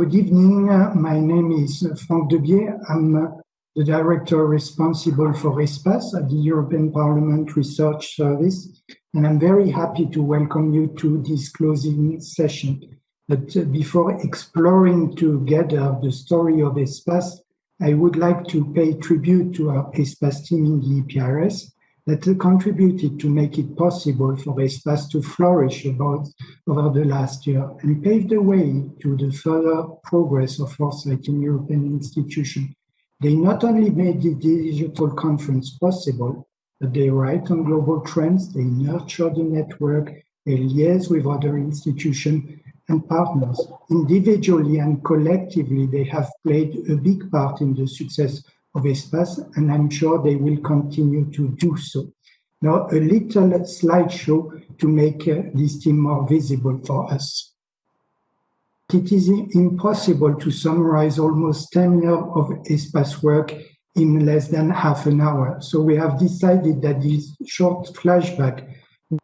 Good evening. My name is Franck Debié. I'm the director responsible for ESPAS at the European Parliament Research Service, and I'm very happy to welcome you to this closing session. But before exploring together the story of ESPAS, I would like to pay tribute to our ESPAS team in the EPRS that contributed to make it possible for ESPAS to flourish over the last year and pave the way to the further progress of foresight in European institutions. They not only made the digital conference possible, but they write on global trends, they nurture the network, they liaise with other institutions and partners. Individually and collectively, they have played a big part in the success of ESPAS, and I'm sure they will continue to do so. Now, a little slideshow to make this team more visible for us. It is impossible to summarize almost 10 years of ESPAS work in less than half an hour. So we have decided that this short flashback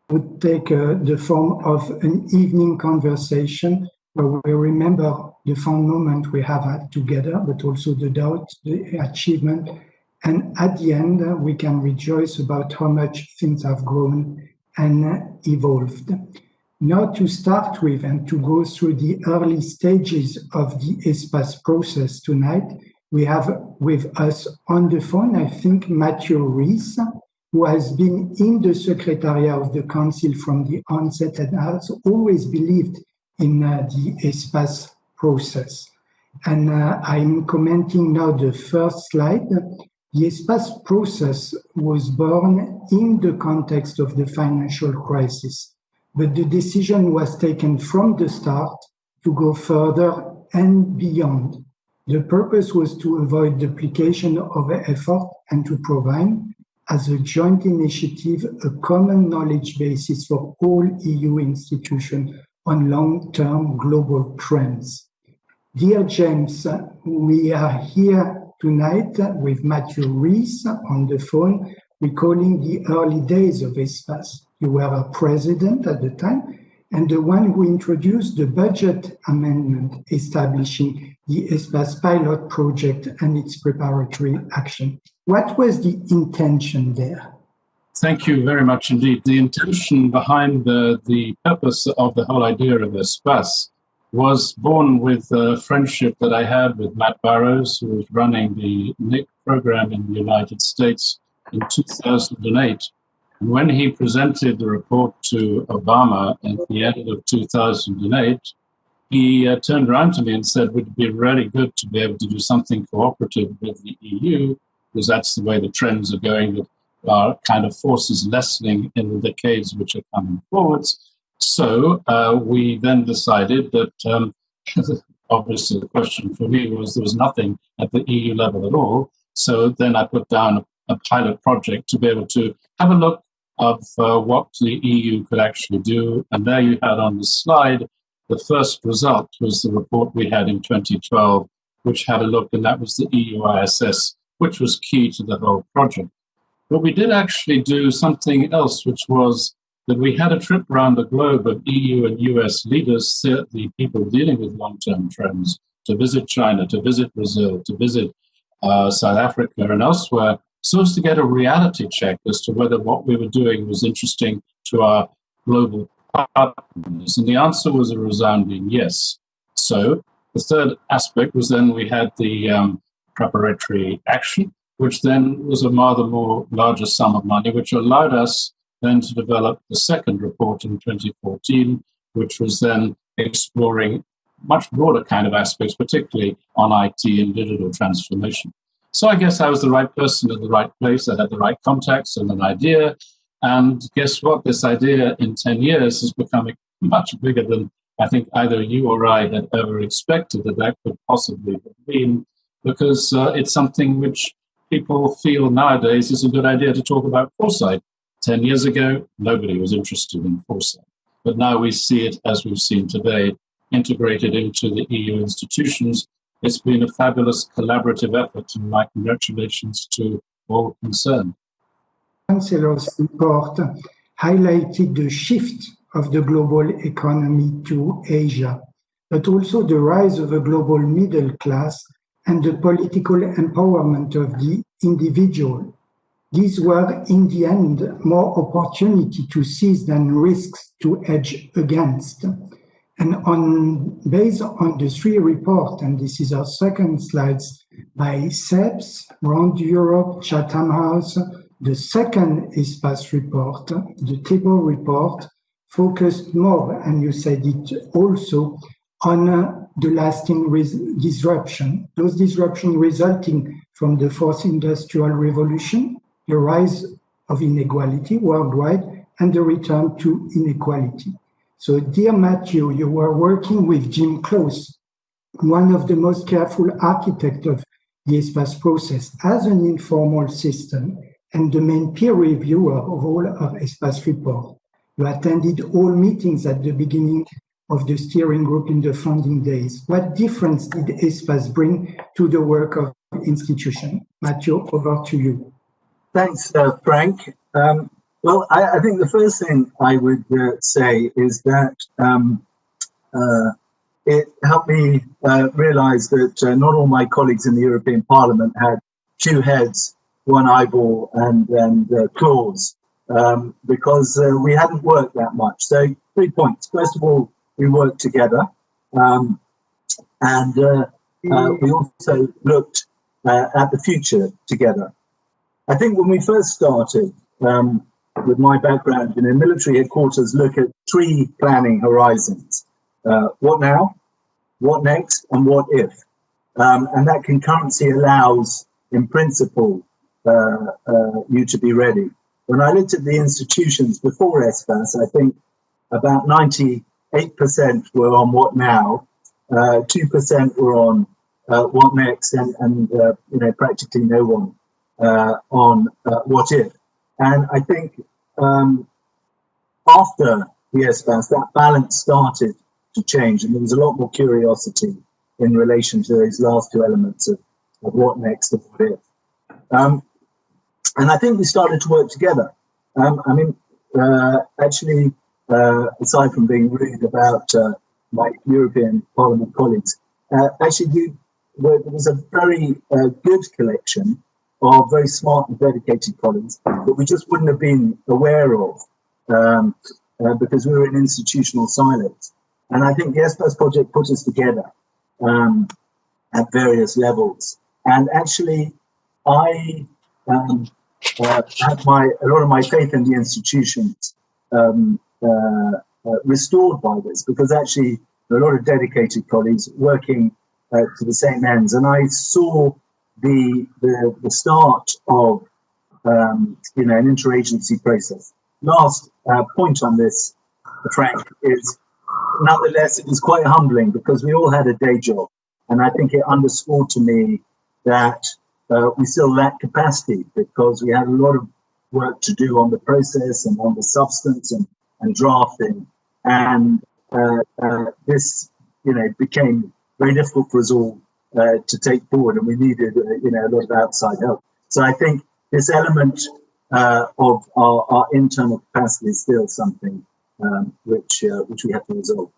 would take the form of an evening conversation where we remember the fun moment we have had together, but also the doubt, the achievement. And at the end, we can rejoice about how much things have grown and evolved. Now to start with and to go through the early stages of the ESPAS process tonight, we have with us on the phone, I think, Matthew Reece, who has been in the Secretariat of the Council from the onset and has always believed in the ESPAS process. And I'm commenting now the first slide. The ESPAS process was born in the context of the financial crisis, but the decision was taken from the start to go further and beyond. The purpose was to avoid duplication of effort and to provide, as a joint initiative, a common knowledge basis for all EU institutions on long-term global trends. Dear James, we are here tonight with Matthew Reece on the phone, recalling the early days of ESPAS. You were a president at the time and the one who introduced the budget amendment establishing the ESPAS pilot project and its preparatory action. What was the intention there? Thank you very much indeed. The intention behind the purpose of the whole idea of ESPAS was born with a friendship that I had with Matt Barrows, who was running the NIC program in the United States in 2008. And when he presented the report to Obama at the end of 2008, he turned around to me and said, would it be really good to be able to do something cooperative with the EU, because that's the way the trends are going, that our kind of forces lessening in the decades which are coming forwards. So we then decided that, obviously the question for me was there was nothing at the EU level at all. So then I put down a pilot project to be able to have a look of what the EU could actually do. And there you had on the slide, the first result was the report we had in 2012, which had a look, and that was the EUISS, which was key to the whole project. But we did actually do something else, which was that we had a trip around the globe of EU and US leaders, the people dealing with long-term trends, to visit China, to visit Brazil, to visit South Africa and elsewhere, so as to get a reality check as to whether what we were doing was interesting to our global partners. And the answer was a resounding yes. So the third aspect was then we had the preparatory action, which then was a rather more larger sum of money, which allowed us then to develop the second report in 2014, which was then exploring much broader kind of aspects, particularly on IT and digital transformation. So I guess I was the right person in the right place. I had the right contacts and an idea. And guess what? This idea in 10 years is becoming much bigger than I think either you or I had ever expected that could possibly have been, because it's something which people feel nowadays is a good idea to talk about foresight. 10 years ago, nobody was interested in foresight. But now we see it, as we've seen today, integrated into the EU institutions. It's been a fabulous collaborative effort, and my congratulations to all concerned. Chancellor's report highlighted the shift of the global economy to Asia. but also the rise of a global middle class and the political empowerment of the individual. These were, in the end, more opportunity to seize than risks to hedge against. And based on the three reports, and this is our second slides, by CEPS, Round Europe, Chatham House, the second ESPAS report, the table report, focused more, and you said it also, on the lasting disruption. Those disruptions resulting from the fourth industrial revolution, the rise of inequality worldwide, and the return to inequality. So, dear Matthew, you were working with Jim Close, one of the most careful architects of the ESPAS process, as an informal system and the main peer reviewer of all of ESPAS reports. You attended all meetings at the beginning of the steering group in the founding days. What difference did ESPAS bring to the work of the institution? Matthew, over to you. Thanks, Frank. Well, I think the first thing I would say is that it helped me realize that not all my colleagues in the European Parliament had two heads, one eyeball, and claws, because we hadn't worked that much. So 3 points. First of all, we worked together, and we also looked at the future together. I think when we first started, with my background, military headquarters look at three planning horizons. What now, what next, and what if? And that concurrency allows, in principle, you to be ready. When I looked at the institutions before ESPAS, I think about 98% were on what now, 2% were on what next, and practically no one on what if. And I think after the ESPAS, that balance started to change, and there was a lot more curiosity in relation to those last two elements of what next and what if. And I think we started to work together. Actually, aside from being rude about my European Parliament colleagues, actually there was a very good collection of very smart and dedicated colleagues that we just wouldn't have been aware of because we were in institutional silos. And I think the ESPAS project put us together at various levels. And actually, I had a lot of my faith in the institutions restored by this, because actually there are a lot of dedicated colleagues working to the same ends. And I saw the start of an interagency process. Last point on this, Frank, is nonetheless it was quite humbling because we all had a day job, and I think it underscored to me that we still lack capacity because we had a lot of work to do on the process and on the substance and drafting, and this became very difficult for us all to take forward, and we needed a lot of outside help. So I think this element of our internal capacity is still something which we have to resolve.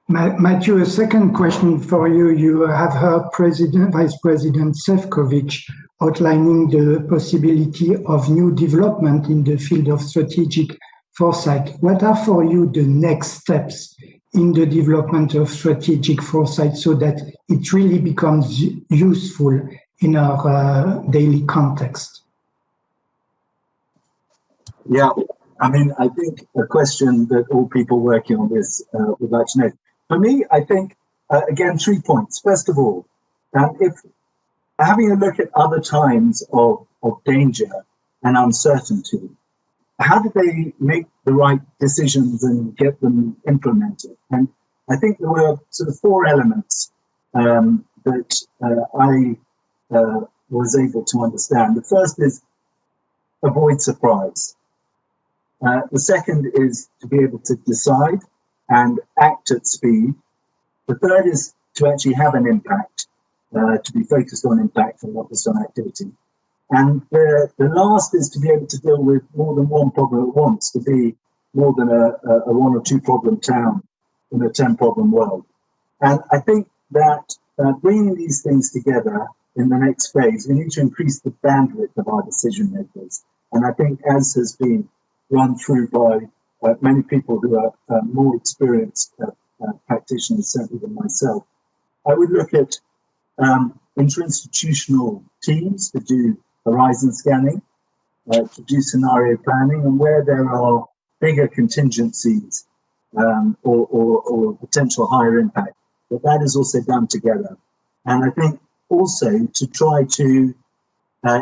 Matthew, a second question for you. You have heard Vice President Šefčovič outlining the possibility of new development in the field of strategic foresight. What are for you the next steps in the development of strategic foresight so that it really becomes useful in our daily context? Yeah, I think a question that all people working on this would like to know. For me, I think, again, 3 points. First of all, if having a look at other times of danger and uncertainty, how did they make the right decisions and get them implemented? And I think there were sort of 4 elements that I was able to understand. The first is avoid surprise. The second is to be able to decide and act at speed. The third is to actually have an impact, to be focused on impact and not just on activity. And the last is to be able to deal with more than one problem at once, to be more than a 1 or 2 problem town in a 10 problem world. And I think that bringing these things together in the next phase, we need to increase the bandwidth of our decision makers. And I think, as has been run through by many people who are more experienced practitioners, certainly than myself, I would look at interinstitutional teams to do horizon scanning, to do scenario planning, and where there are bigger contingencies or potential higher impact, that is also done together. And I think also to try to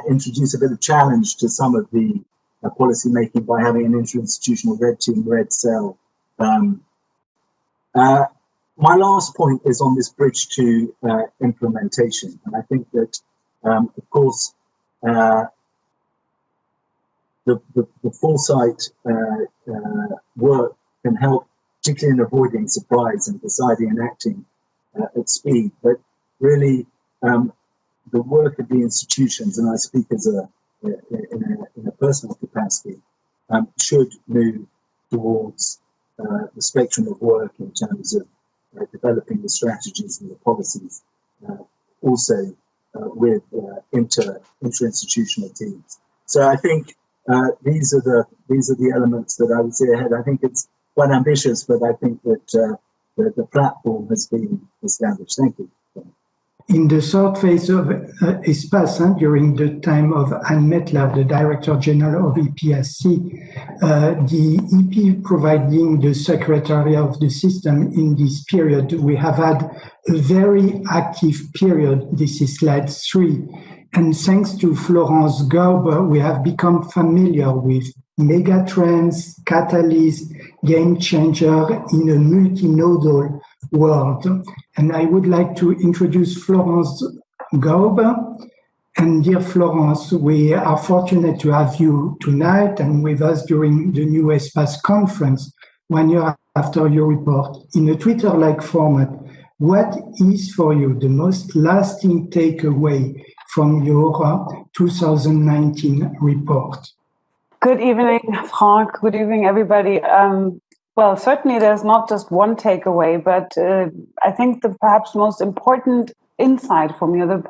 introduce a bit of challenge to some of the policy making by having an interinstitutional red team, red cell. My last point is on this bridge to implementation. And I think that, of course, the foresight work can help, particularly in avoiding surprise and deciding and acting at speed. But really, the work of the institutions, and I speak as in a personal capacity, should move towards the spectrum of work in terms of developing the strategies and the policies, also with interinstitutional teams. So I think these are the elements that I would say ahead. I think it's quite ambitious, but I think that the platform has been established. Thank you. In the third phase of ESPAS, during the time of Anne Mettler, the Director General of EPSC, the EP providing the Secretariat of the system in this period, we have had a very active period. This is slide 3. And thanks to Florence Gaub, we have become familiar with megatrends, catalysts, game changer in a multinodal world. And I would like to introduce Florence Gaub. And dear Florence, we are fortunate to have you tonight and with us during the new ESPAS conference, 1 year after your report, in a Twitter-like format. What is for you the most lasting takeaway from your 2019 report? Good evening, Franck. Good evening, everybody. Well, certainly there's not just one takeaway, but I think the perhaps most important insight for me, or the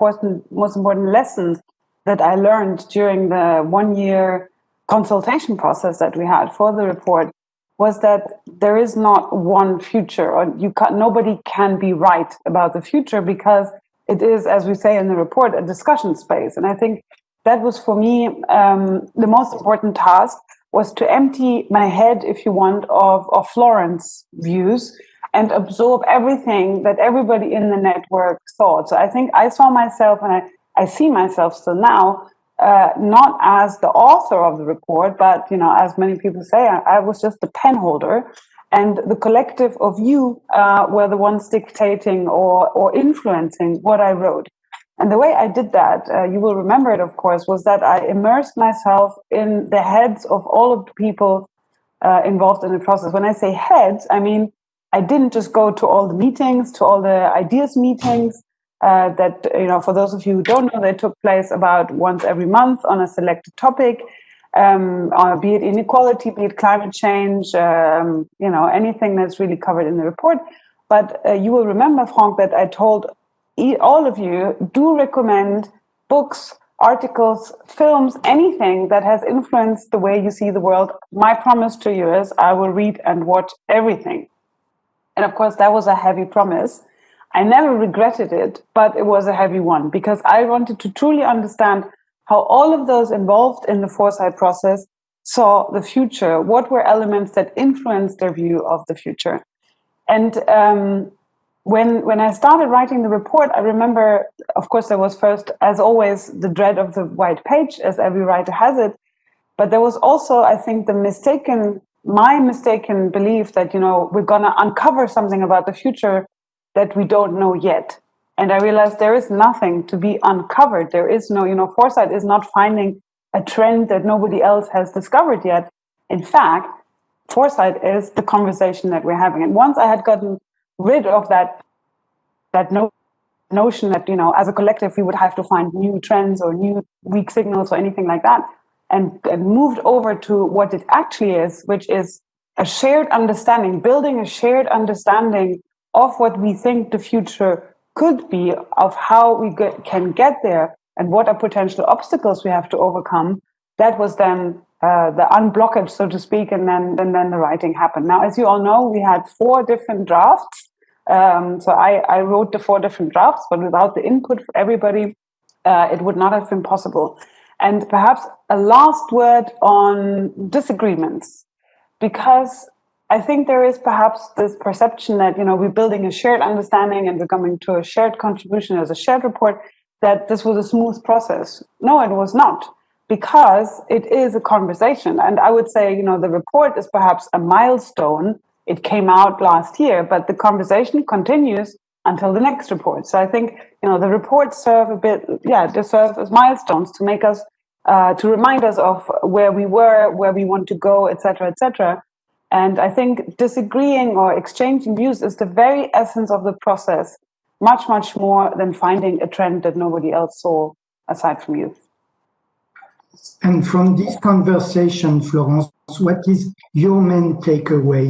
most important lessons that I learned during the 1 year consultation process that we had for the report was that there is not one future, or nobody can be right about the future, because it is, as we say in the report, a discussion space. And I think that was for me the most important task, was to empty my head, if you want, of Florence views and absorb everything that everybody in the network thought. So I think I saw myself, and I see myself still now, not as the author of the report, but, as many people say, I was just the pen holder, and the collective of you were the ones dictating or influencing what I wrote. And the way I did that, you will remember it, of course, was that I immersed myself in the heads of all of the people involved in the process. When I say heads, I mean, I didn't just go to all the meetings, to all the ideas meetings that, for those of you who don't know, they took place about once every month on a selected topic, be it inequality, be it climate change, anything that's really covered in the report. But you will remember, Franck, that I told all of you, do recommend books, articles, films, anything that has influenced the way you see the world. My promise to you is I will read and watch everything. And of course, that was a heavy promise. I never regretted it, but it was a heavy one, because I wanted to truly understand how all of those involved in the foresight process saw the future. What were elements that influenced their view of the future? And when I started writing the report, I remember, of course, there was first, as always, the dread of the white page, as every writer has it. But there was also, I think, my mistaken belief that, we're going to uncover something about the future that we don't know yet. And I realized there is nothing to be uncovered. There is no, foresight is not finding a trend that nobody else has discovered yet. In fact, foresight is the conversation that we're having. And once I had gotten rid of that notion that, as a collective, we would have to find new trends or new weak signals or anything like that, and moved over to what it actually is, which is a shared understanding, building a shared understanding of what we think the future could be, of how we can get there, and what are potential obstacles we have to overcome. That was then the unblockage, so to speak, and then the writing happened. Now, as you all know, we had 4 different drafts. So I wrote the 4 different drafts, but without the input for everybody, it would not have been possible. And perhaps a last word on disagreements, because I think there is perhaps this perception that, we're building a shared understanding and we're coming to a shared contribution as a shared report, that this was a smooth process. No, it was not, because it is a conversation. And I would say, the report is perhaps a milestone. It came out last year, but the conversation continues until the next report. So I think, the reports serve they serve as milestones to make us, to remind us of where we were, where we want to go, et cetera, et cetera. And I think disagreeing or exchanging views is the very essence of the process, much, much more than finding a trend that nobody else saw aside from you. And from this conversation, Florence, what is your main takeaway?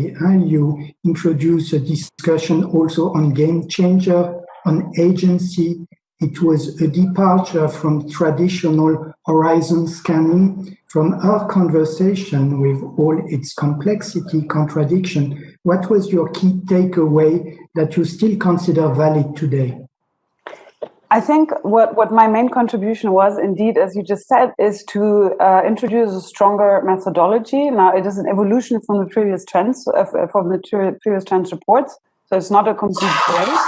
You introduce a discussion also on game changer, on agency. It was a departure from traditional horizon scanning. From our conversation with all its complexity, contradiction, what was your key takeaway that you still consider valid today? I think what my main contribution was, indeed, as you just said, is to introduce a stronger methodology. Now, it is an evolution from the previous trends, from the previous trends reports. So it's not a complete break.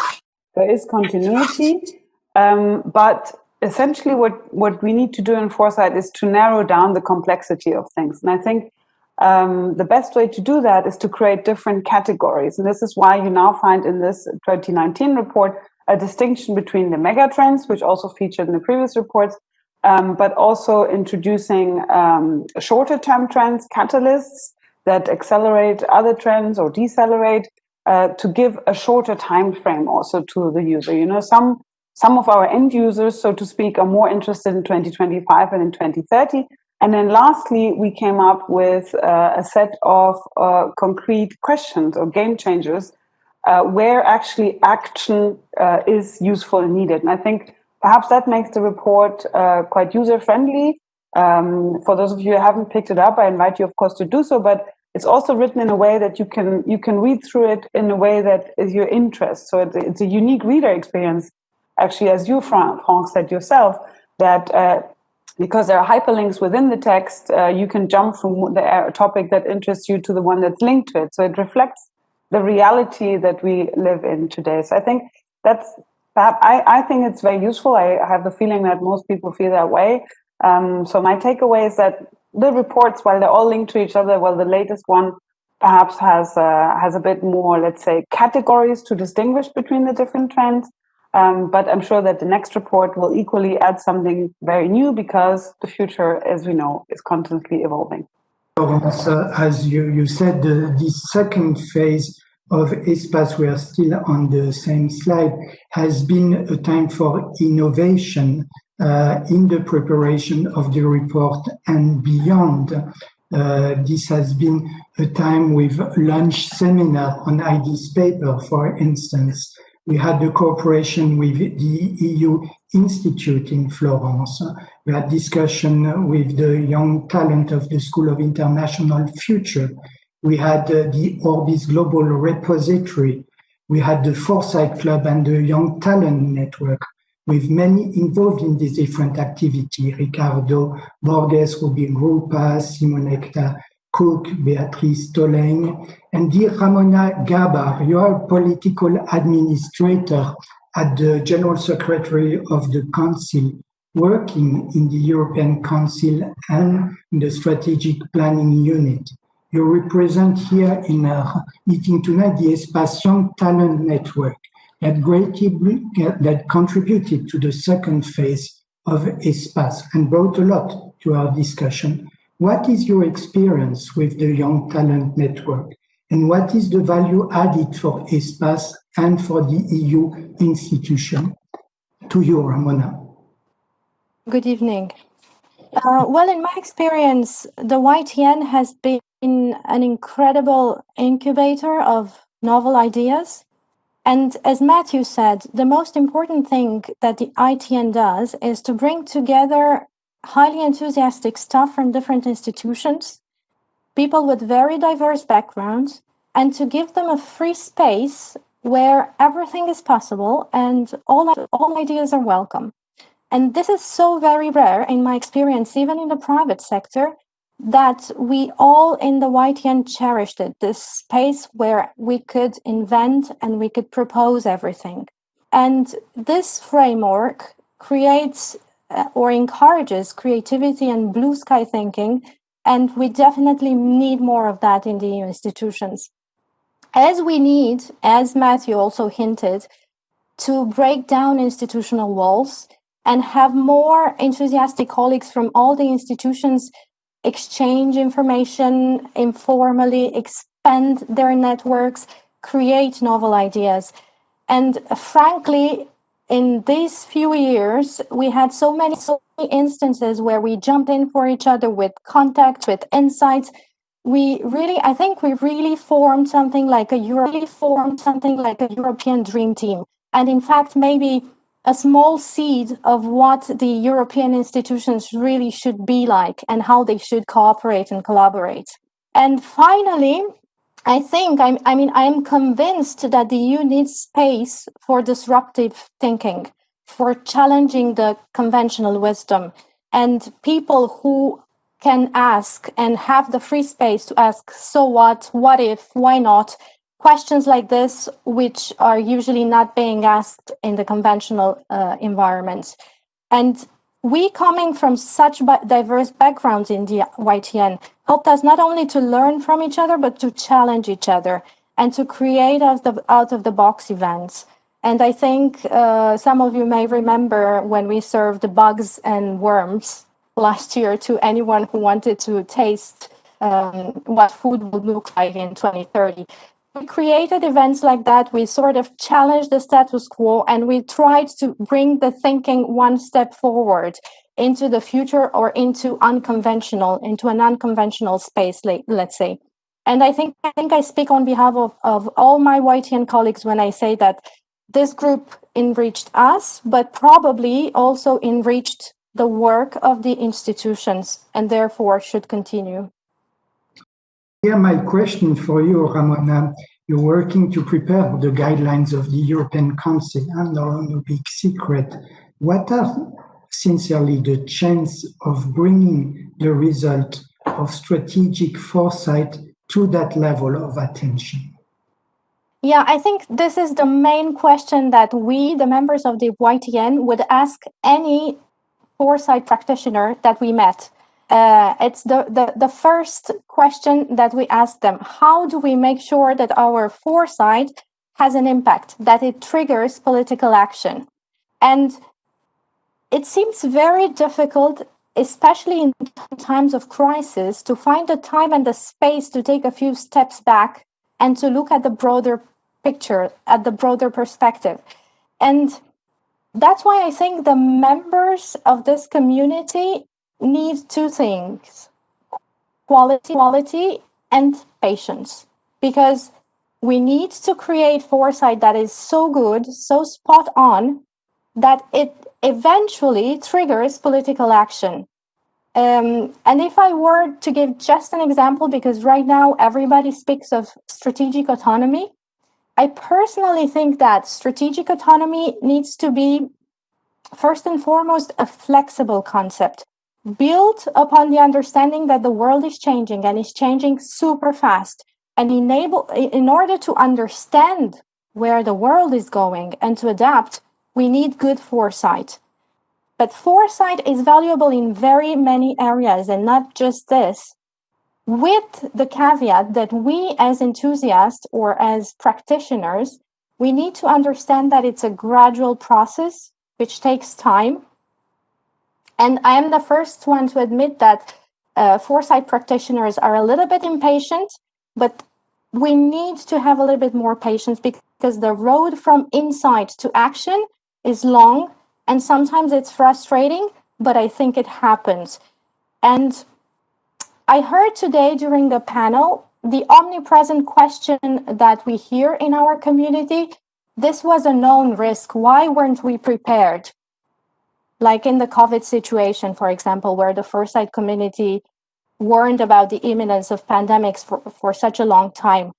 There is continuity. But essentially what we need to do in Foresight is to narrow down the complexity of things. And I think the best way to do that is to create different categories. And this is why you now find in this 2019 report a distinction between the megatrends, which also featured in the previous reports, but also introducing shorter-term trends, catalysts that accelerate other trends or decelerate, to give a shorter time frame also to the user. Some of our end users, so to speak, are more interested in 2025 and in 2030. And then lastly, we came up with a set of concrete questions or game changers where actually action is useful and needed. And I think perhaps that makes the report quite user-friendly. For those of you who haven't picked it up, I invite you, of course, to do so. But it's also written in a way that you can read through it in a way that is your interest. So it's a unique reader experience. Actually, as you, Franck, said yourself, that because there are hyperlinks within the text, you can jump from the topic that interests you to the one that's linked to it. So it reflects the reality that we live in today. So I think I think it's very useful. I have the feeling that most people feel that way. So my takeaway is that the reports, while they're all linked to each other, the latest one perhaps has a bit more, let's say, categories to distinguish between the different trends. But I'm sure that the next report will equally add something very new, because the future, as we know, is constantly evolving. As you said, this second phase of ESPAS, we are still on the same slide, has been a time for innovation in the preparation of the report and beyond. This has been a time with lunch seminar on ID's paper, for instance. We had the cooperation with the EU Institute in Florence. We had discussion with the young talent of the School of International Future. We had the Orbis Global Repository. We had the Foresight Club and the Young Talent Network, with many involved in this different activity. Ricardo Borges, Rubin Grupa, Simonetta Cook, Beatrice Toleng, and dear Ramona Gabar, you are a political administrator at the General Secretary of the Council, working in the European Council and in the Strategic Planning Unit. You represent here in our meeting tonight the ESPAS Young Talent Network that contributed to the second phase of ESPAS and brought a lot to our discussion. What is your experience with the Young Talent Network, and what is the value added for ESPAS and for the EU institution? To you, Ramona. Good evening. Well, in my experience, the YTN has been an incredible incubator of novel ideas And as Matthew said, the most important thing that the ITN does is to bring together highly enthusiastic staff from different institutions, people with very diverse backgrounds, and to give them a free space where everything is possible and all ideas are welcome. And this is so very rare in my experience, even in the private sector, that we all in the YTN cherished it, this space where we could invent and we could propose everything. And this framework creates or encourages creativity and blue sky thinking, and we definitely need more of that in the EU institutions. As we need, as Matthew also hinted, to break down institutional walls and have more enthusiastic colleagues from all the institutions exchange information informally, expand their networks, create novel ideas. And frankly, in these few years, we had so many instances where we jumped in for each other with contacts, with insights. I think we really formed something like a European dream team. And in fact, maybe a small seed of what the European institutions really should be like and how they should cooperate and collaborate. And finally, I'm convinced that the EU needs space for disruptive thinking, for challenging the conventional wisdom, and people who can ask and have the free space to ask, so what if, why not? Questions like this, which are usually not being asked in the conventional environments. And we, coming from such diverse backgrounds in the YTN, helped us not only to learn from each other, but to challenge each other and to create out-of-the-box events. And I think some of you may remember when we served bugs and worms last year to anyone who wanted to taste what food would look like in 2030. We created events like that. We sort of challenged the status quo, and we tried to bring the thinking one step forward into the future or into an unconventional space, let's say. And I think I speak on behalf of all my YTN colleagues when I say that this group enriched us, but probably also enriched the work of the institutions, and therefore should continue. Yeah, my question for you, Ramona, you're working to prepare the guidelines of the European Council and no big secret. What are sincerely the chance of bringing the result of strategic foresight to that level of attention? Yeah, I think this is the main question that we, the members of the YTN, would ask any foresight practitioner that we met. It's the first question that we ask them. How do we make sure that our foresight has an impact, that it triggers political action? And it seems very difficult, especially in times of crisis, to find the time and the space to take a few steps back and to look at the broader picture, at the broader perspective. And that's why I think the members of this community need two things: quality and patience, because we need to create foresight that is so good, so spot on, that it eventually triggers political action. And if I were to give just an example, because right now everybody speaks of strategic autonomy, I personally think that strategic autonomy needs to be, first and foremost, a flexible concept, built upon the understanding that the world is changing and is changing super fast. And in order to understand where the world is going and to adapt, we need good foresight. But foresight is valuable in very many areas, and not just this, with the caveat that we as enthusiasts or as practitioners, we need to understand that it's a gradual process which takes time. And I am the first one to admit that foresight practitioners are a little bit impatient, but we need to have a little bit more patience, because the road from insight to action is long, and sometimes it's frustrating, but I think it happens. And I heard today during the panel the omnipresent question that we hear in our community: this was a known risk. Why weren't we prepared? Like in the COVID situation, for example, where the foresight community warned about the imminence of pandemics for such a long time.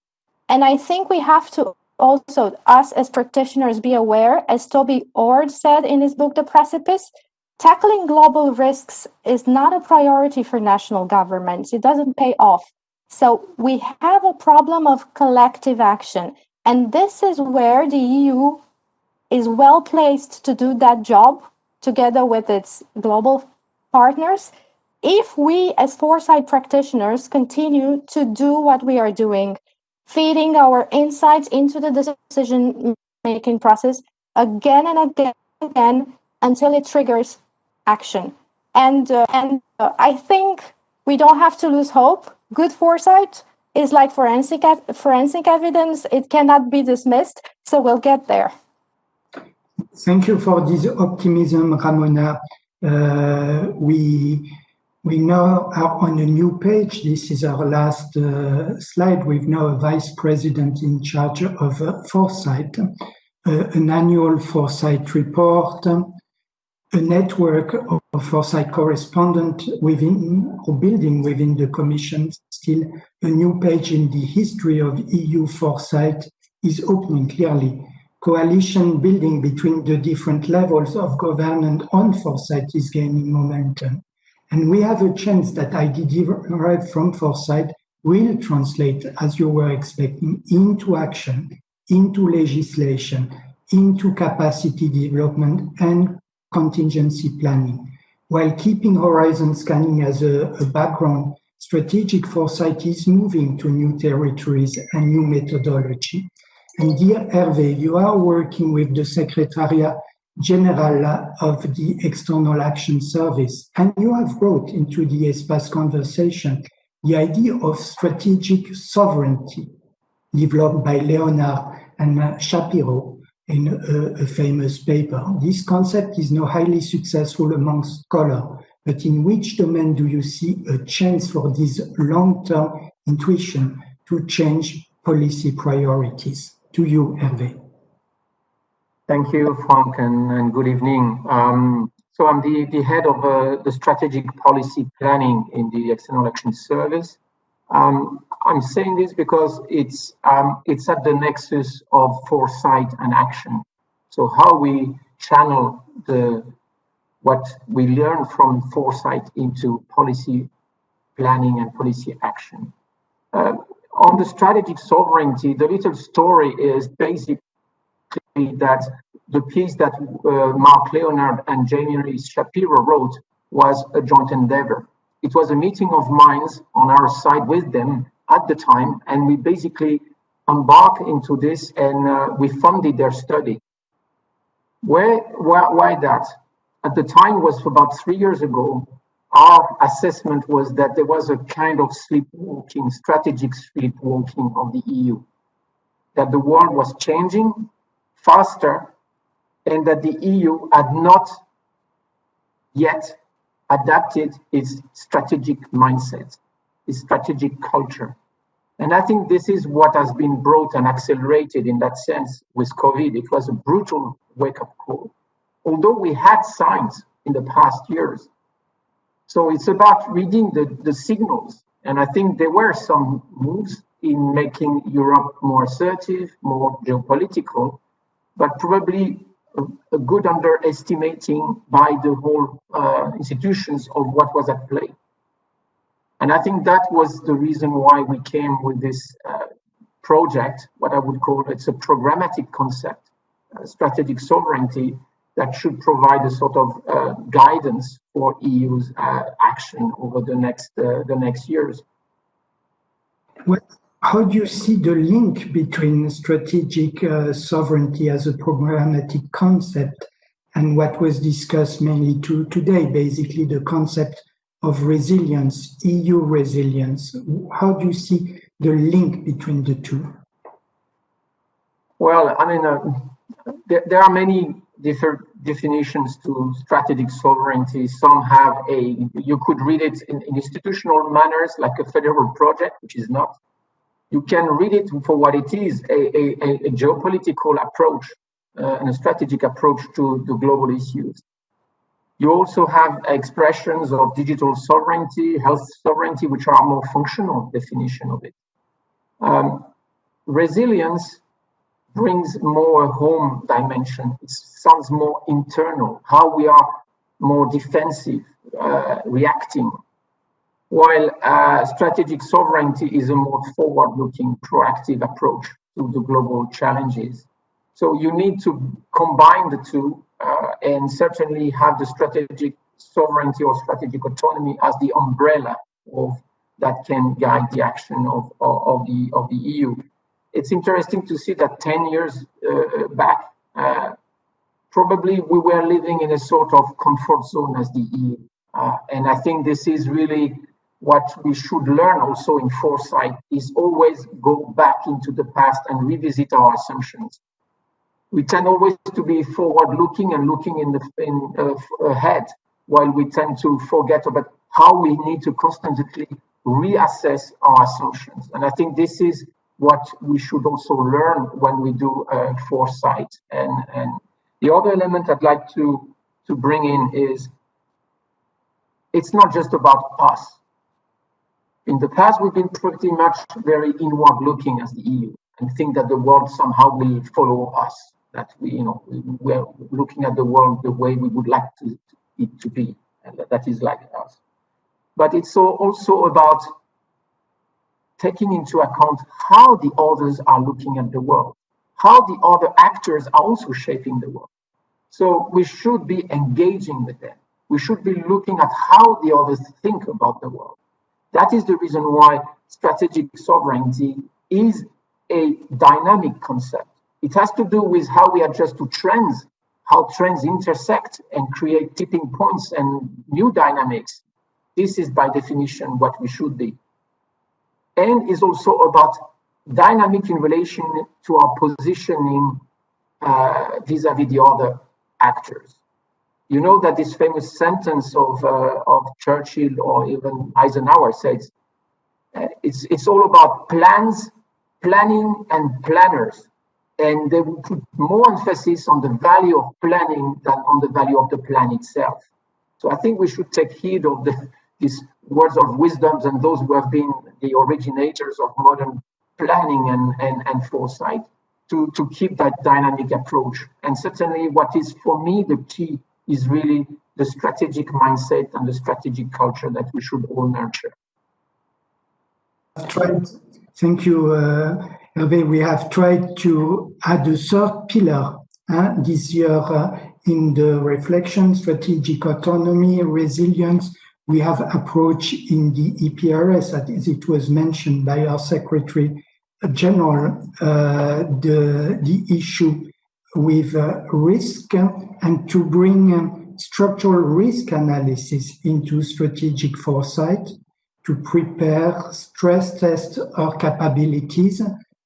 And I think we have to also, us as practitioners, be aware, as Toby Ord said in his book, The Precipice, tackling global risks is not a priority for national governments. It doesn't pay off. So we have a problem of collective action. And this is where the EU is well placed to do that job together with its global partners. If we as foresight practitioners continue to do what we are doing, feeding our insights into the decision-making process again and again until it triggers action. And I think we don't have to lose hope. Good foresight is like forensic evidence. It cannot be dismissed, so we'll get there. Thank you for this optimism, Ramona. We now are on a new page. This is our last slide. We've now a vice president in charge of foresight, an annual foresight report, a network of foresight correspondents within or building within the Commission. Still, a new page in the history of EU foresight is opening clearly. Coalition building between the different levels of governance on foresight is gaining momentum. And we have a chance that ideas derived from foresight will translate, as you were expecting, into action, into legislation, into capacity development and contingency planning. While keeping horizon scanning as a background, strategic foresight is moving to new territories and new methodology. And dear Hervé, you are working with the Secretariat General of the External Action Service, and you have brought into the ESPAS conversation the idea of strategic sovereignty, developed by Leonard and Shapiro in a famous paper. This concept is now highly successful amongst scholars, but in which domain do you see a chance for this long-term intuition to change policy priorities? To you, Hervé. Thank you, Franck, and good evening. So I'm the head of the strategic policy planning in the External Action Service. I'm saying this because it's at the nexus of foresight and action. So how we channel what we learn from foresight into policy planning and policy action. On the strategic sovereignty, the little story is basically that the piece that Mark Leonard and Jamie Shapiro wrote was a joint endeavor. It was a meeting of minds on our side with them at the time, and we basically embarked into this and we funded their study. Why that? At the time was about 3 years ago. Our assessment was that there was a kind of sleepwalking, strategic sleepwalking of the EU, that the world was changing faster and that the EU had not yet adapted its strategic mindset, its strategic culture. And I think this is what has been brought and accelerated in that sense with COVID. It was a brutal wake-up call, although we had signs in the past years. So it's about reading the signals. And I think there were some moves in making Europe more assertive, more geopolitical, but probably a good underestimating by the whole institutions of what was at play. And I think that was the reason why we came with this project, what I would call it's a programmatic concept, strategic sovereignty, that should provide a sort of guidance for EU's action over the next years. How do you see the link between strategic sovereignty as a programmatic concept and what was discussed mainly today, basically the concept of resilience, EU resilience? How do you see the link between the two? Well, I mean, there are many different definitions to strategic sovereignty. Some have you could read it in institutional manners like a federal project, which is not. You can read it for what it is, a geopolitical approach and a strategic approach to the global issues. You also have expressions of digital sovereignty, health sovereignty, which are more functional definition of it. Resilience brings more home dimension. It sounds more internal, how we are more defensive, reacting, while strategic sovereignty is a more forward-looking, proactive approach to the global challenges. So you need to combine the two and certainly have the strategic sovereignty or strategic autonomy as the umbrella that can guide the action of the EU. It's interesting to see that 10 years back, probably we were living in a sort of comfort zone as the EU. And I think this is really what we should learn also in foresight, is always go back into the past and revisit our assumptions. We tend always to be forward-looking and looking ahead, while we tend to forget about how we need to constantly reassess our assumptions. And I think this is what we should also learn when we do foresight. And the other element I'd like to bring in is, it's not just about us. In the past, we've been pretty much very inward-looking as the EU and think that the world somehow will follow us. That we're looking at the world the way we would like it to be, and that is like us. But it's also about taking into account how the others are looking at the world, how the other actors are also shaping the world. So we should be engaging with them. We should be looking at how the others think about the world. That is the reason why strategic sovereignty is a dynamic concept. It has to do with how we adjust to trends, how trends intersect and create tipping points and new dynamics. This is by definition what we should be. And is also about dynamic in relation to our positioning vis-a-vis the other actors. You know that this famous sentence of Churchill or even Eisenhower says, it's all about plans, planning, and planners. And they will put more emphasis on the value of planning than on the value of the plan itself. So I think we should take heed of these words of wisdom and those who have been the originators of modern planning and foresight to keep that dynamic approach. And certainly what is for me the key is really the strategic mindset and the strategic culture that we should all nurture. Thank you, Hervé. We have tried to add a third pillar this year in the reflection, strategic autonomy, resilience. We have approached in the EPRS, as it was mentioned by our Secretary General, the issue with risk, and to bring structural risk analysis into strategic foresight, to prepare, stress test our capabilities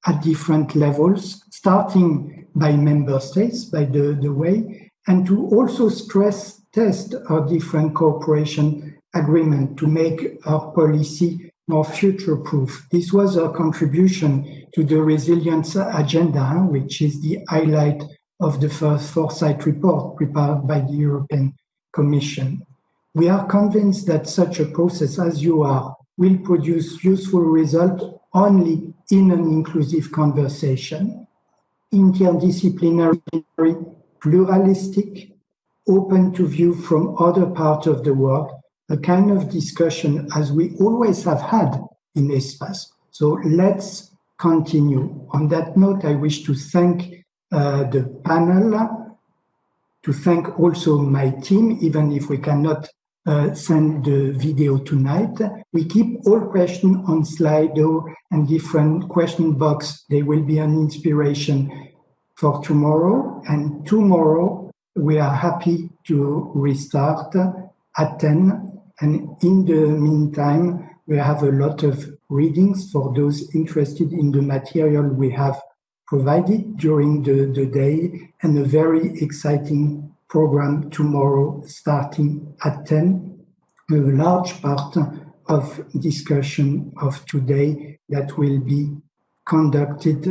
at different levels, starting by member states, by the way, and to also stress test our different cooperation agreement to make our policy more future-proof. This was our contribution to the resilience agenda, which is the highlight of the first foresight report prepared by the European Commission. We are convinced that such a process as you are will produce useful results only in an inclusive conversation, interdisciplinary, pluralistic, open to view from other parts of the world, a kind of discussion as we always have had in ESPAS. So let's continue. On that note, I wish to thank the panel, to thank also my team, even if we cannot send the video tonight. We keep all questions on Slido and different question box. They will be an inspiration for tomorrow. And tomorrow, we are happy to restart at 10. And in the meantime, we have a lot of readings for those interested in the material we have provided during the day, and a very exciting program tomorrow starting at 10. A large part of discussion of today that will be conducted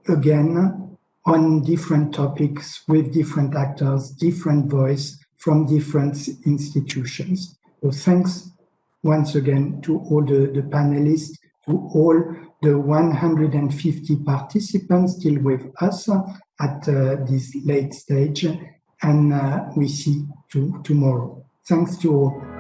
again on different topics with different actors, different voice from different institutions. So thanks once again to all the panelists, to all the 150 participants still with us at this late stage, and we see you tomorrow. Thanks to all.